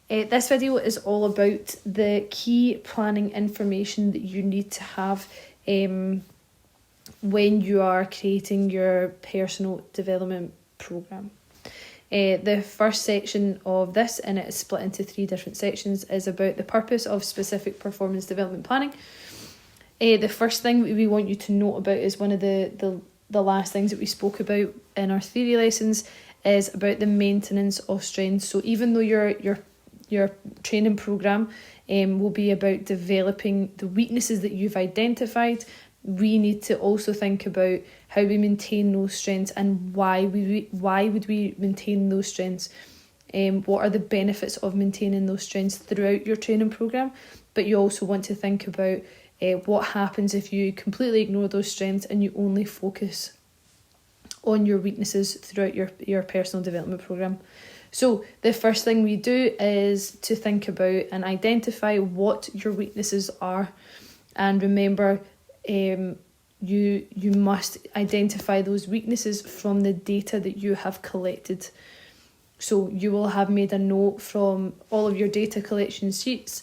This video is all about the key planning information that you need to have when you are creating your personal development programme. The first section of this, and it is split into 3 different sections, is about the purpose of specific performance development planning. The first thing we want you to note about is one of the last things that we spoke about in our theory lessons, is about the maintenance of strengths. So even though your training programme will be about developing the weaknesses that you've identified, we need to also think about how we maintain those strengths and why would we maintain those strengths. What are the benefits of maintaining those strengths throughout your training programme? But you also want to think about what happens if you completely ignore those strengths and you only focus on your weaknesses throughout your personal development programme. So the first thing we do is to think about and identify what your weaknesses are. And remember, you must identify those weaknesses from the data that you have collected. So you will have made a note from all of your data collection sheets,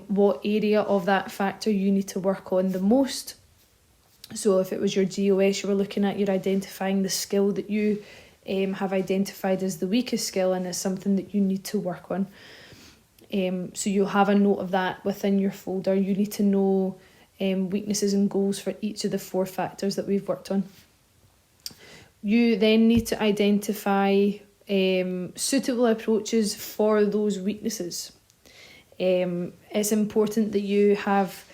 what area of that factor you need to work on the most. So if it was your GOS you were looking at, you're identifying the skill that you have identified as the weakest skill and is something that you need to work on. So you'll have a note of that within your folder. You need to know weaknesses and goals for each of the 4 factors that we've worked on. You then need to identify suitable approaches for those weaknesses. It's important that you have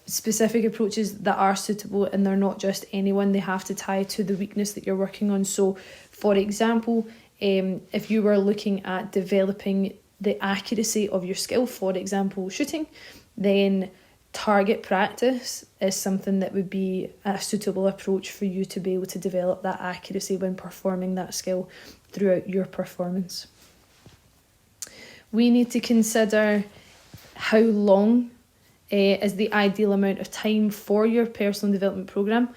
specific approaches that are suitable, and they're not just anyone. They have to tie to the weakness that you're working on. So for example, if you were looking at developing the accuracy of your skill, for example shooting, then target practice is something that would be a suitable approach for you to be able to develop that accuracy when performing that skill throughout your performance. We need to consider how long is the ideal amount of time for your personal development programme,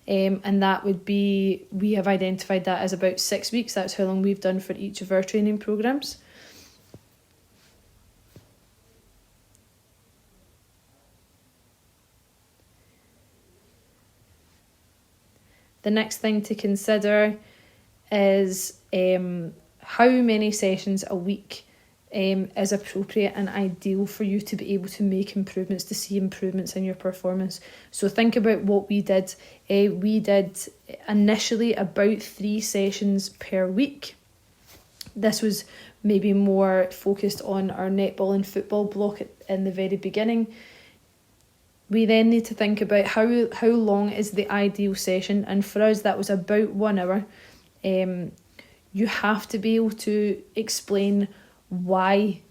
and that would be, we have identified that as about 6 weeks. That's how long we've done for each of our training programmes. The next thing to consider is how many sessions a week is appropriate and ideal for you to be able to make improvements, to see improvements in your performance. So think about what we did. We did initially about 3 sessions per week. This was maybe more focused on our netball and football block in the very beginning. We then need to think about how long is the ideal session, and for us that was about 1 hour. You have to be able to explain why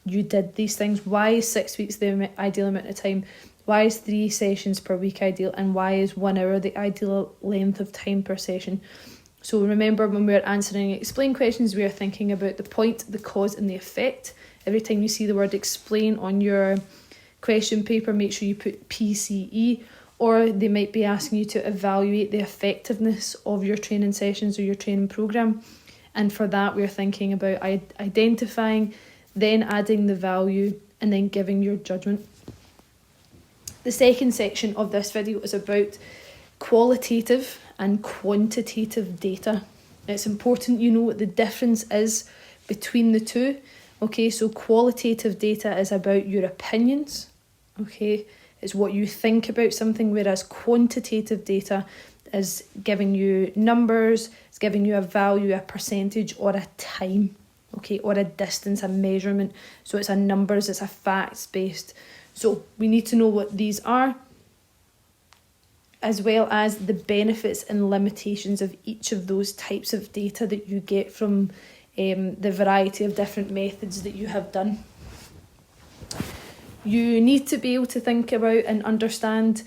you did these things. Why is 6 weeks the ideal amount of time? Why is 3 sessions per week ideal? And why is 1 hour the ideal length of time per session? So remember, when we're answering explain questions, we are thinking about the point, the cause and the effect. Every time you see the word explain on your question paper, make sure you put PCE, or they might be asking you to evaluate the effectiveness of your training sessions or your training programme. And for that, we're thinking about identifying, then adding the value, and then giving your judgment. The second section of this video is about qualitative and quantitative data. It's important you know what the difference is between the two. Okay, so qualitative data is about your opinions. Okay, it's what you think about something, whereas quantitative data is giving you numbers, it's giving you a value, a percentage, or a time, okay, or a distance, a measurement. So it's a numbers, it's a facts based. So we need to know what these are, as well as the benefits and limitations of each of those types of data that you get from the variety of different methods that you have done. You need to be able to think about and understand,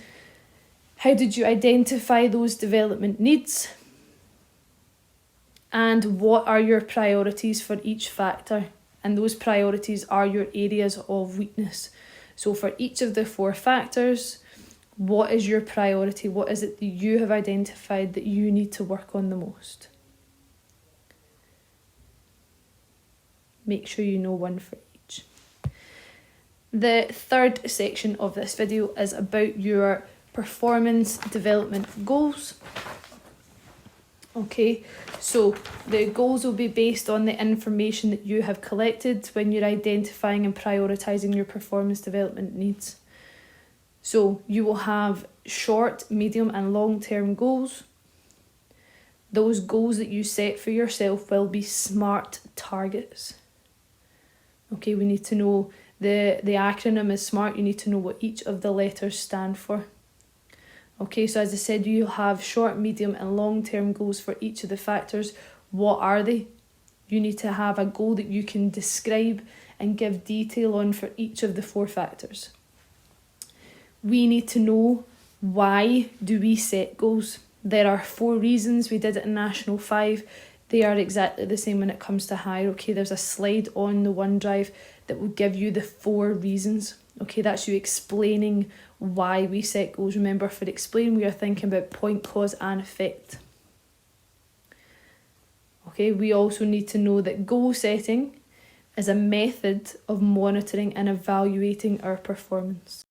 how did you identify those development needs? And what are your priorities for each factor? And those priorities are your areas of weakness. So for each of the 4 factors, what is your priority? What is it that you have identified that you need to work on the most? make sure you know one for each. The third section of this video is about your performance development goals. Okay, so the goals will be based on the information that you have collected when you're identifying and prioritising your performance development needs. So you will have short, medium and long-term goals. Those goals that you set for yourself will be SMART targets. Okay, we need to know the acronym is SMART. You need to know what each of the letters stand for. Okay, so as I said, you'll have short, medium and long-term goals for each of the factors. What are they? You need to have a goal that you can describe and give detail on for each of the 4 factors. We need to know, why do we set goals? There are 4 reasons. We did it in National 5. They are exactly the same when it comes to hire. Okay, there's a slide on the OneDrive that will give you the 4 reasons. Okay, that's you explaining why we set goals. Remember, for explain, we are thinking about point, cause and effect. Okay, we also need to know that goal setting is a method of monitoring and evaluating our performance.